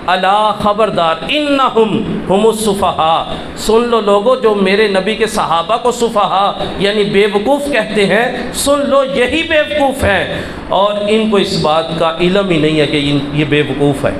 الا خبردار انہم ہم السفہاء، سن لو لوگوں جو میرے نبی کے صحابہ کو سفہاء یعنی بے وقوف کہتے ہیں، سن لو یہی بے وقوف ہیں، اور ان کو اس بات کا علم ہی نہیں ہے کہ یہ بے وقوف ہے۔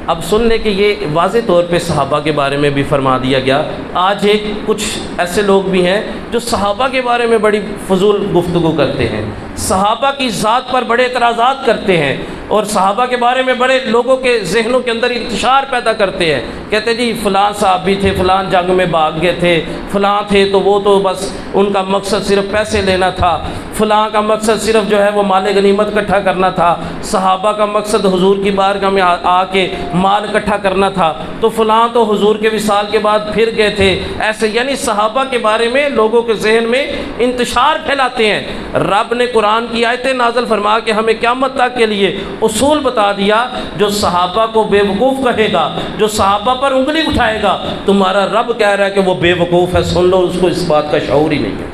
اب سن لیں کہ یہ واضح طور پہ صحابہ کے بارے میں بھی فرما دیا گیا۔ آج کچھ ایسے لوگ بھی ہیں جو صحابہ کے بارے میں بڑی فضول گفتگو کرتے ہیں، صحابہ کی ذات پر بڑے اعتراضات کرتے ہیں، اور صحابہ کے بارے میں بڑے لوگوں کے ذہنوں کے اندر انتشار پیدا کرتے ہیں، کہتے جی فلاں صاحب بھی تھے، فلاں جنگ میں بھاگ گئے تھے، فلاں تھے تو وہ تو بس ان کا مقصد صرف پیسے لینا تھا، فلاں کا مقصد صرف جو ہے وہ مال غنیمت اکٹھا کرنا تھا، صحابہ کا مقصد حضور کی بارگاہ میں آ کے مال اکٹھا کرنا تھا، تو فلاں تو حضور کے وصال کے بعد پھر گئے تھے، ایسے یعنی صحابہ کے بارے میں لوگوں کے ذہن میں انتشار پھیلاتے ہیں۔ رب نے قرآن کی آیتیں نازل فرما کے ہمیں قیامت تک کے لیے اصول بتا دیا، جو صحابہ کو بے وقوف کہے گا، جو صحابہ پر انگلی اٹھائے گا، تمہارا رب کہہ رہا ہے کہ وہ بے وقوف ہے، سن لو اس کو اس بات کا شعور ہی نہیں ہے،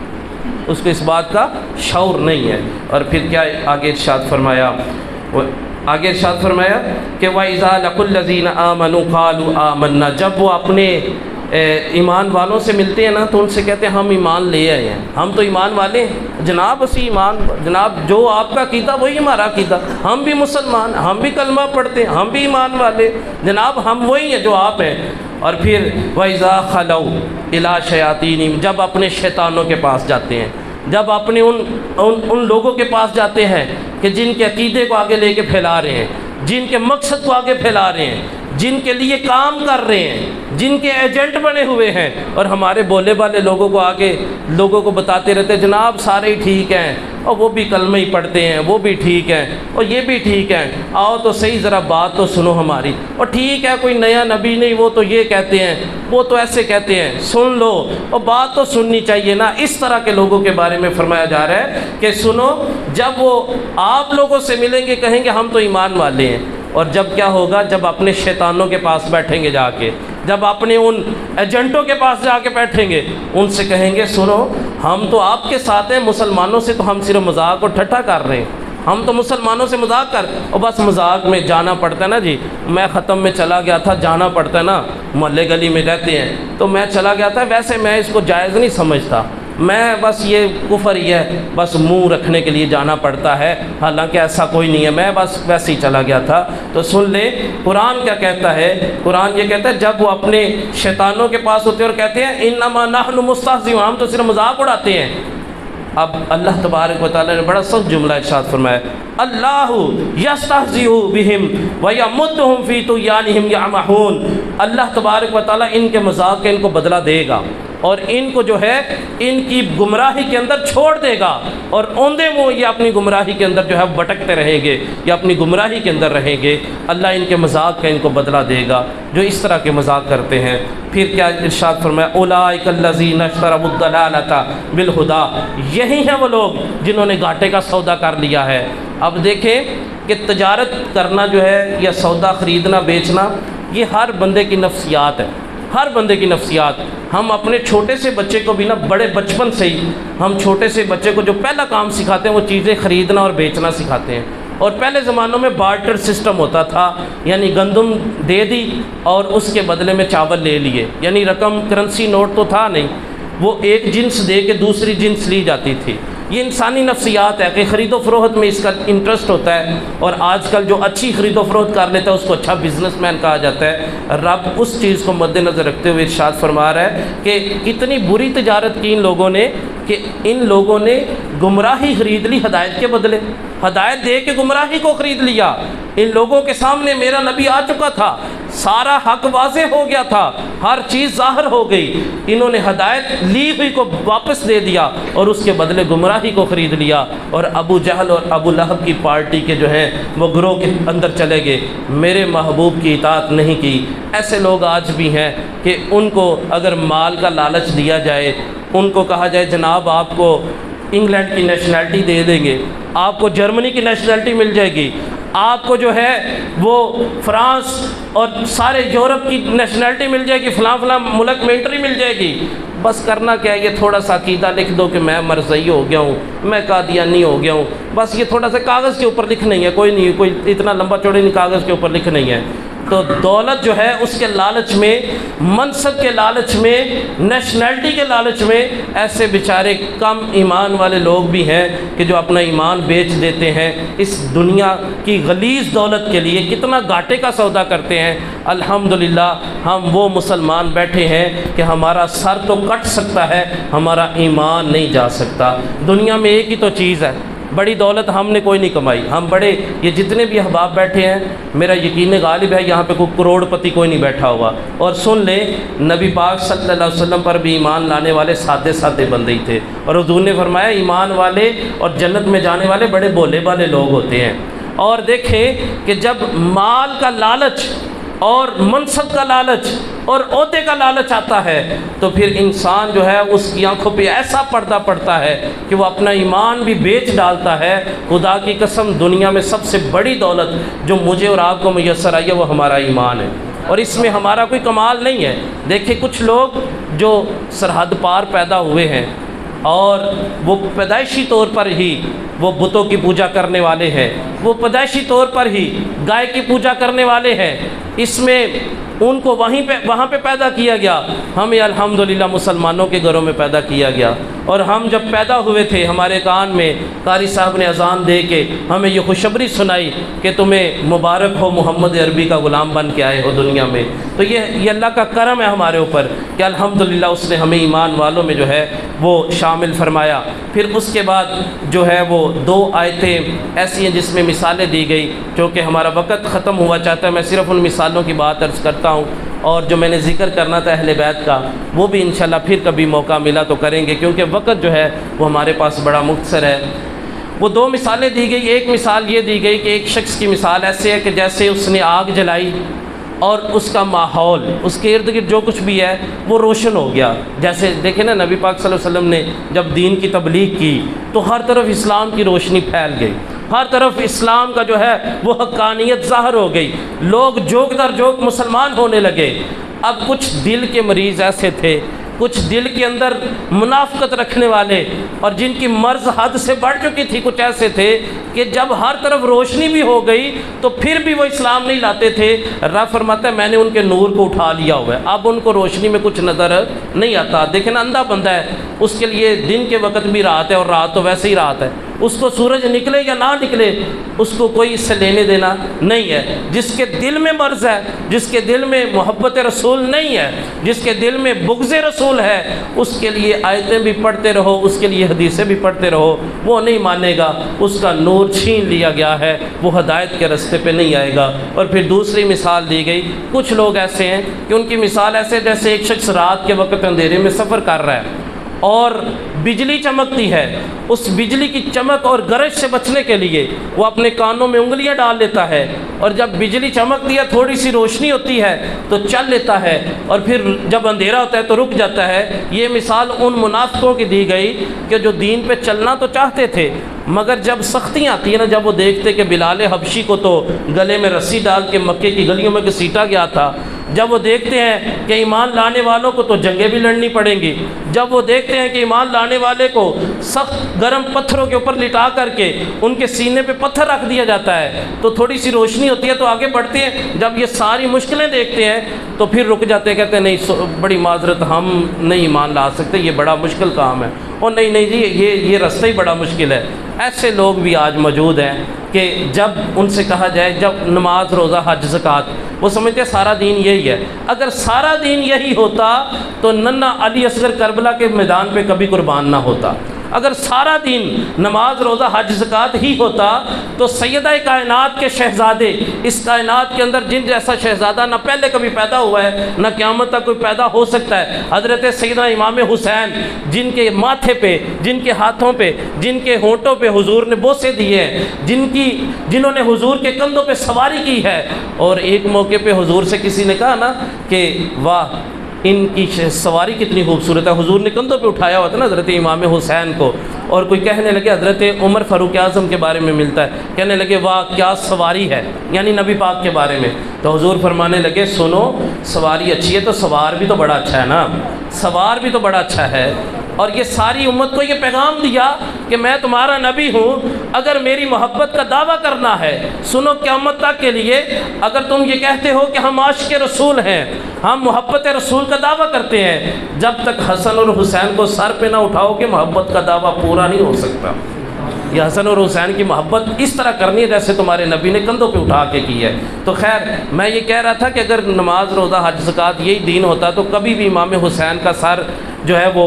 اس کو اس بات کا شعور نہیں ہے۔ اور پھر کیا آگے ارشاد فرمایا؟ آگے ارشاد فرمایا کہ وَإِذَا لَقُوا الَّذِينَ آمَنُوا قَالُوا آمَنَّا، جب وہ اپنے ایمان والوں سے ملتے ہیں نا تو ان سے کہتے ہیں ہم ایمان لے آئے ہیں، ہم تو ایمان والے ہیں جناب، اسی ایمان جناب جو آپ کا عقیدہ وہی ہمارا عقیدہ، ہم بھی مسلمان، ہم بھی کلمہ پڑھتے ہیں، ہم بھی ایمان والے جناب، ہم وہی ہیں جو آپ ہیں۔ اور پھر وَإِذَا خَلَوْا إِلَىٰ شَيَاطِینِهِمْ، جب اپنے شیطانوں کے پاس جاتے ہیں، جب اپنے ان لوگوں کے پاس جاتے ہیں کہ جن کے عقیدے کو آگے لے کے پھیلا رہے ہیں، جن کے مقصد کو آگے پھیلا رہے ہیں، جن کے لیے کام کر رہے ہیں، جن کے ایجنٹ بنے ہوئے ہیں، اور ہمارے بولے والے لوگوں کو آگے لوگوں کو بتاتے رہتے ہیں جناب سارے ہی ٹھیک ہیں، اور وہ بھی کلمہ ہی پڑھتے ہیں، وہ بھی ٹھیک ہیں، اور یہ بھی ٹھیک ہیں، آؤ تو صحیح ذرا بات تو سنو ہماری، اور ٹھیک ہے کوئی نیا نبی نہیں، وہ تو یہ کہتے ہیں، وہ تو ایسے کہتے ہیں، سن لو، اور بات تو سننی چاہیے نا۔ اس طرح کے لوگوں کے بارے میں فرمایا جا رہا ہے کہ سنو، جب وہ آپ لوگوں سے ملیں گے کہیں گے ہم تو ایمان والے ہیں، اور جب کیا ہوگا؟ جب اپنے شیطانوں کے پاس بیٹھیں گے جا کے، جب اپنے ان ایجنٹوں کے پاس جا کے بیٹھیں گے، ان سے کہیں گے سنو ہم تو آپ کے ساتھ ہیں، مسلمانوں سے تو ہم صرف مذاق اور ٹھٹھا کر رہے ہیں، ہم تو مسلمانوں سے مذاق اور بس مذاق میں جانا پڑتا ہے نا جی، میں ختم میں چلا گیا تھا، جانا پڑتا ہے نا، محلے گلی میں رہتے ہیں تو میں چلا گیا تھا، ویسے میں اس کو جائز نہیں سمجھتا، میں بس یہ کفر ہی ہے، بس منہ رکھنے کے لیے جانا پڑتا ہے، حالانکہ ایسا کوئی نہیں ہے، میں بس ویسے ہی چلا گیا تھا۔ تو سن لیں قرآن کیا کہتا ہے، قرآن یہ کہتا ہے جب وہ اپنے شیطانوں کے پاس ہوتے ہیں اور کہتے ہیں انما نحن مستہزئون، ہم تو صرف مذاق اڑاتے ہیں۔ اب اللہ تبارک و تعالیٰ نے بڑا سخت جملہ ارشاد فرمایا، اللہ یستہزئ بہم ویمدہم فی طغیانہم یعمہون، اللہ تبارک و تعالیٰ ان کے مذاق کا ان کو بدلہ دے گا، اور ان کو جو ہے ان کی گمراہی کے اندر چھوڑ دے گا، اور اوندے وہ یہ اپنی گمراہی کے اندر جو ہے بھٹکتے رہیں گے، یا اپنی گمراہی کے اندر رہیں گے، اللہ ان کے مذاق کا ان کو بدلہ دے گا جو اس طرح کے مذاق کرتے ہیں۔ پھر کیا ارشاد فرمایا، اولئک الذین اشتروا الضلالۃ بالہدی، یہی ہیں وہ لوگ جنہوں نے گھاٹے کا سودا کر لیا ہے۔ اب دیکھیں کہ تجارت کرنا جو ہے یا سودا خریدنا بیچنا، یہ ہر بندے کی نفسیات ہے، ہر بندے کی نفسیات۔ ہم اپنے چھوٹے سے بچے کو بھی نا بڑے بچپن سے ہی ہم چھوٹے سے بچے کو جو پہلا کام سکھاتے ہیں وہ چیزیں خریدنا اور بیچنا سکھاتے ہیں۔ اور پہلے زمانوں میں بارٹر سسٹم ہوتا تھا، یعنی گندم دے دی اور اس کے بدلے میں چاول لے لیے، یعنی رقم کرنسی نوٹ تو تھا نہیں، وہ ایک جنس دے کے دوسری جنس لی جاتی تھی۔ یہ انسانی نفسیات ہے کہ خرید و فروخت میں اس کا انٹرسٹ ہوتا ہے، اور آج کل جو اچھی خرید و فروخت کر لیتا ہے اس کو اچھا بزنس مین کہا جاتا ہے۔ رب اس چیز کو مد نظر رکھتے ہوئے ارشاد فرما رہا ہے کہ کتنی بری تجارت کی ان لوگوں نے، کہ ان لوگوں نے گمراہی خرید لی ہدایت کے بدلے، ہدایت دے کے گمراہی کو خرید لیا۔ ان لوگوں کے سامنے میرا نبی آ چکا تھا، سارا حق واضح ہو گیا تھا، ہر چیز ظاہر ہو گئی، انہوں نے ہدایت لی ہوئی کو واپس دے دیا اور اس کے بدلے گمراہی کو خرید لیا، اور ابو جہل اور ابو لہب کی پارٹی کے جو ہیں وہ گروہ کے اندر چلے گئے، میرے محبوب کی اطاعت نہیں کی۔ ایسے لوگ آج بھی ہیں کہ ان کو اگر مال کا لالچ دیا جائے، ان کو کہا جائے جناب آپ کو انگلینڈ کی نیشنلٹی دے دیں گے، آپ کو جرمنی کی نیشنلٹی مل جائے گی، آپ کو جو ہے وہ فرانس اور سارے یورپ کی نیشنلٹی مل جائے گی، فلاں فلاں ملک میں انٹری مل جائے گی، بس کرنا کیا ہے، یہ تھوڑا سا عقیدہ لکھ دو کہ میں مرزئی ہو گیا ہوں، میں قادیانی ہو گیا ہوں، بس یہ تھوڑا سا کاغذ کے اوپر لکھ نہیں ہے، کوئی اتنا لمبا چوڑی نہیں کاغذ کے اوپر لکھ نہیں ہے۔ تو دولت جو ہے اس کے لالچ میں، منصب کے لالچ میں، نیشنلٹی کے لالچ میں ایسے بیچارے کم ایمان والے لوگ بھی ہیں کہ جو اپنا ایمان بیچ دیتے ہیں اس دنیا کی غلیظ دولت کے لیے، کتنا گھاٹے کا سودا کرتے ہیں۔ الحمدللہ ہم وہ مسلمان بیٹھے ہیں کہ ہمارا سر تو کٹ سکتا ہے، ہمارا ایمان نہیں جا سکتا۔ دنیا میں ایک ہی تو چیز ہے، بڑی دولت ہم نے کوئی نہیں کمائی، ہم بڑے، یہ جتنے بھی احباب بیٹھے ہیں میرا یقین غالب ہے یہاں پہ کوئی کروڑ پتی کوئی نہیں بیٹھا ہوا، اور سن لیں نبی پاک صلی اللہ علیہ وسلم پر بھی ایمان لانے والے سادے سادے بندے ہی تھے، اور حضور نے فرمایا ایمان والے اور جنت میں جانے والے بڑے بھولے والے لوگ ہوتے ہیں۔ اور دیکھیں کہ جب مال کا لالچ اور منصب کا لالچ اور عہدے کا لالچ آتا ہے تو پھر انسان جو ہے اس کی آنکھوں پہ ایسا پردہ پڑتا ہے کہ وہ اپنا ایمان بھی بیچ ڈالتا ہے۔ خدا کی قسم دنیا میں سب سے بڑی دولت جو مجھے اور آپ کو میسر آئی ہے وہ ہمارا ایمان ہے، اور اس میں ہمارا کوئی کمال نہیں ہے۔ دیکھیں کچھ لوگ جو سرحد پار پیدا ہوئے ہیں اور وہ پیدائشی طور پر ہی وہ بتوں کی پوجا کرنے والے ہیں، وہ پیدائشی طور پر ہی گائے کی پوجا کرنے والے ہیں، اس میں ان کو وہاں پہ پیدا کیا گیا، ہمیں الحمدللہ مسلمانوں کے گھروں میں پیدا کیا گیا، اور ہم جب پیدا ہوئے تھے ہمارے کان میں قاری صاحب نے اذان دے کے ہمیں یہ خوشخبری سنائی کہ تمہیں مبارک ہو محمد عربی کا غلام بن کے آئے ہو دنیا میں۔ تو یہ اللہ کا کرم ہے ہمارے اوپر کہ الحمدللہ اس نے ہمیں ایمان والوں میں جو ہے وہ شامل فرمایا۔ پھر اس کے بعد جو ہے وہ 2 آیتیں ایسی ہیں جس میں مثالیں دی گئی، چونکہ ہمارا وقت ختم ہوا چاہتا ہے میں صرف ان مثالوں کی بات عرض کرتا ہوں، اور جو میں نے ذکر کرنا تھا اہل بیت کا وہ بھی انشاءاللہ پھر کبھی موقع ملا تو کریں گے، کیونکہ وقت جو ہے وہ ہمارے پاس بڑا مختصر ہے۔ وہ 2 مثالیں دی گئی، ایک مثال یہ دی گئی کہ ایک شخص کی مثال ایسے ہے کہ جیسے اس نے آگ جلائی اور اس کا ماحول، اس کے ارد گرد جو کچھ بھی ہے وہ روشن ہو گیا۔ جیسے دیکھیں نا نبی پاک صلی اللہ علیہ وسلم نے جب دین کی تبلیغ کی تو ہر طرف اسلام کی روشنی پھیل گئی، ہر طرف اسلام کا جو ہے وہ حقانیت ظاہر ہو گئی، لوگ جوک در جوک مسلمان ہونے لگے۔ اب کچھ دل کے مریض ایسے تھے، کچھ دل کے اندر منافقت رکھنے والے اور جن کی مرض حد سے بڑھ چکی تھی، کچھ ایسے تھے کہ جب ہر طرف روشنی بھی ہو گئی تو پھر بھی وہ اسلام نہیں لاتے تھے۔ رب فرماتا ہے میں نے ان کے نور کو اٹھا لیا ہوا ہے، اب ان کو روشنی میں کچھ نظر نہیں آتا۔ دیکھیں نا اندھا بندہ ہے، اس کے لیے دن کے وقت بھی رات ہے اور رات تو ویسے ہی رات ہے، اس کو سورج نکلے یا نہ نکلے اس کو کوئی اس سے لینے دینا نہیں ہے۔ جس کے دل میں مرض ہے، جس کے دل میں محبت رسول نہیں ہے، جس کے دل میں بغض رسول ہے، اس کے لیے آیتیں بھی پڑھتے رہو، اس کے لیے حدیثیں بھی پڑھتے رہو، وہ نہیں مانے گا، اس کا نور چھین لیا گیا ہے، وہ ہدایت کے راستے پہ نہیں آئے گا۔ اور پھر دوسری مثال دی گئی، کچھ لوگ ایسے ہیں کہ ان کی مثال ایسے جیسے ایک شخص رات کے وقت اندھیرے میں سفر کر رہا ہے اور بجلی چمکتی ہے، اس بجلی کی چمک اور گرج سے بچنے کے لیے وہ اپنے کانوں میں انگلیاں ڈال لیتا ہے، اور جب بجلی چمکتی ہے تھوڑی سی روشنی ہوتی ہے تو چل لیتا ہے، اور پھر جب اندھیرا ہوتا ہے تو رک جاتا ہے۔ یہ مثال ان منافقوں کی دی گئی کہ جو دین پہ چلنا تو چاہتے تھے مگر جب سختیاں آتی ہیں نا، جب وہ دیکھتے کہ بلال حبشی کو تو گلے میں رسی ڈال کے مکے کی گلیوں میں گھسیٹا گیا تھا، جب وہ دیکھتے ہیں کہ ایمان لانے والوں کو تو جنگیں بھی لڑنی پڑیں گی، جب وہ دیکھتے ہیں کہ ایمان لانے آنے والے کو سخت گرم پتھروں کے اوپر لٹا کر کے ان کے سینے پہ پتھر رکھ دیا جاتا ہے تو تھوڑی سی روشنی ہوتی ہے تو آگے بڑھتے ہیں، جب یہ ساری مشکلیں دیکھتے ہیں تو پھر رک جاتے ہیں، کہتے ہیں نہیں بڑی معذرت، ہم نہیں ایمان لا سکتے، یہ بڑا مشکل کام ہے، اور نہیں جی یہ راستہ ہی بڑا مشکل ہے۔ ایسے لوگ بھی آج موجود ہیں کہ جب ان سے کہا جائے جب نماز روزہ حج زکوٰۃ، وہ سمجھتے ہیں سارا دین یہی ہے۔ اگر سارا دین یہی ہوتا تو ننھا علی اصغر کربلا کے میدان پہ کبھی قربان نہ ہوتا۔ اگر سارا دین نماز روزہ حج زکوٰۃ ہی ہوتا تو سیدہ کائنات کے شہزادے، اس کائنات کے اندر جن جیسا شہزادہ نہ پہلے کبھی پیدا ہوا ہے نہ قیامت تک کوئی پیدا ہو سکتا ہے، حضرت سیدنا امام حسین، جن کے ماتھے پہ، جن کے ہاتھوں پہ، جن کے ہونٹوں پہ حضور نے بوسے دیے ہیں، جنہوں نے حضور کے کندھوں پہ سواری کی ہے، اور ایک موقع پہ حضور سے کسی نے کہا نا کہ واہ ان کی سواری کتنی خوبصورت ہے، حضور نے کندھوں پہ اٹھایا ہوا تھا نا حضرت امام حسین کو، اور کوئی کہنے لگے حضرت عمر فاروق اعظم کے بارے میں ملتا ہے، کہنے لگے واہ کیا سواری ہے، یعنی نبی پاک کے بارے میں، تو حضور فرمانے لگے سنو سواری اچھی ہے تو سوار بھی تو بڑا اچھا ہے نا، سوار بھی تو بڑا اچھا ہے۔ اور یہ ساری امت کو یہ پیغام دیا کہ میں تمہارا نبی ہوں، اگر میری محبت کا دعویٰ کرنا ہے سنو قیامت تک کے لیے، اگر تم یہ کہتے ہو کہ ہم عاشق رسول ہیں، ہم محبت رسول کا دعویٰ کرتے ہیں، جب تک حسن اور حسین کو سر پہ نہ اٹھاؤ کہ محبت کا دعویٰ پورا نہیں ہو سکتا۔ یہ حسن اور حسین کی محبت اس طرح کرنی ہے جیسے تمہارے نبی نے کندھوں پہ اٹھا کے کی ہے۔ تو خیر میں یہ کہہ رہا تھا کہ اگر نماز روزہ حج زکوٰۃ یہی دین ہوتا تو کبھی بھی امام حسین کا سر جو ہے وہ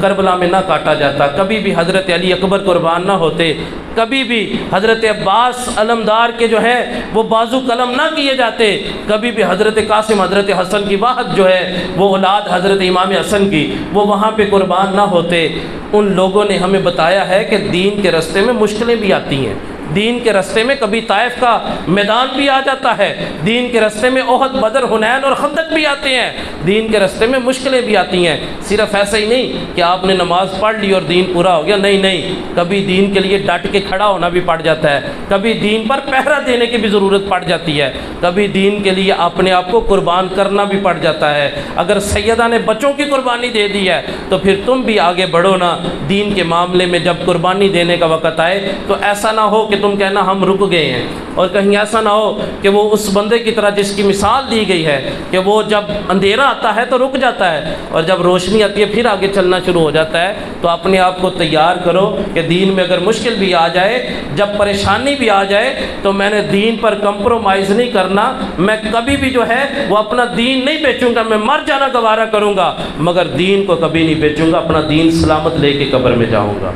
کربلا میں نہ کاٹا جاتا، کبھی بھی حضرت علی اکبر قربان نہ ہوتے، کبھی بھی حضرت عباس علمدار کے جو ہے وہ بازو قلم نہ کیے جاتے، کبھی بھی حضرت قاسم حضرت حسن کی واحد جو ہے وہ اولاد حضرت امام حسن کی وہ وہاں پہ قربان نہ ہوتے۔ ان لوگوں نے ہمیں بتایا ہے کہ دین کے راستے میں مشکلیں بھی آتی ہیں، دین کے راستے میں کبھی طائف کا میدان بھی آ جاتا ہے، دین کے راستے میں احد بدر حنین اور خندق بھی آتے ہیں، دین کے راستے میں مشکلیں بھی آتی ہیں۔ صرف ایسا ہی نہیں کہ آپ نے نماز پڑھ لی اور دین پورا ہو گیا، نہیں، کبھی دین کے لیے ڈٹ کے کھڑا ہونا بھی پڑ جاتا ہے، کبھی دین پر پہرا دینے کی بھی ضرورت پڑ جاتی ہے، کبھی دین کے لیے اپنے آپ کو قربان کرنا بھی پڑ جاتا ہے۔ اگر سیدہ نے بچوں کی قربانی دے دی ہے تو پھر تم بھی آگے بڑھو نا، دین کے معاملے میں جب قربانی دینے کا وقت آئے تو ایسا نہ ہو کہ تم کہنا ہم رک گئے ہیں، اور کہیں ایسا نہ ہو کہ وہ اس بندے کی طرح جس کی مثال دی گئی ہے کہ وہ جب اندھیرا آتا ہے تو رک جاتا ہے اور جب روشنی آتی ہے پھر آگے چلنا شروع ہو جاتا ہے۔ تو اپنے آپ کو تیار کرو کہ دین میں اگر مشکل بھی آ جائے، جب پریشانی بھی آ جائے تو میں نے دین پر کمپرومائز نہیں کرنا، میں کبھی بھی جو ہے وہ اپنا دین نہیں بیچوں گا، میں مر جانا گوارا کروں گا مگر دین کو کبھی نہیں بیچوں گا، اپنا دین سلامت لے کے قبر میں جاؤں گا۔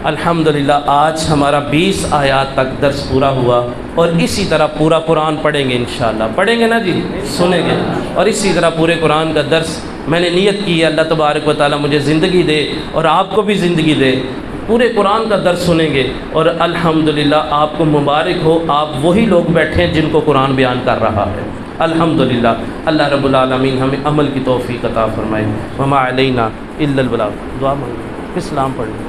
الحمدللہ آج ہمارا 20 آیات تک درس پورا ہوا، اور اسی طرح پورا قرآن پڑھیں گے انشاءاللہ، پڑھیں گے نا جی، سنیں گے، اور اسی طرح پورے قرآن کا درس میں نے نیت کی ہے اللہ تبارک و تعالیٰ مجھے زندگی دے اور آپ کو بھی زندگی دے، پورے قرآن کا درس سنیں گے، اور الحمدللہ آپ کو مبارک ہو، آپ وہی لوگ بیٹھے ہیں جن کو قرآن بیان کر رہا ہے۔ الحمدللہ اللہ رب العالمین ہمیں عمل کی توفیق عطا فرمائے۔ وما علینا الا البلاغ۔ دعا مانگیں، اسلام پڑھ لیں۔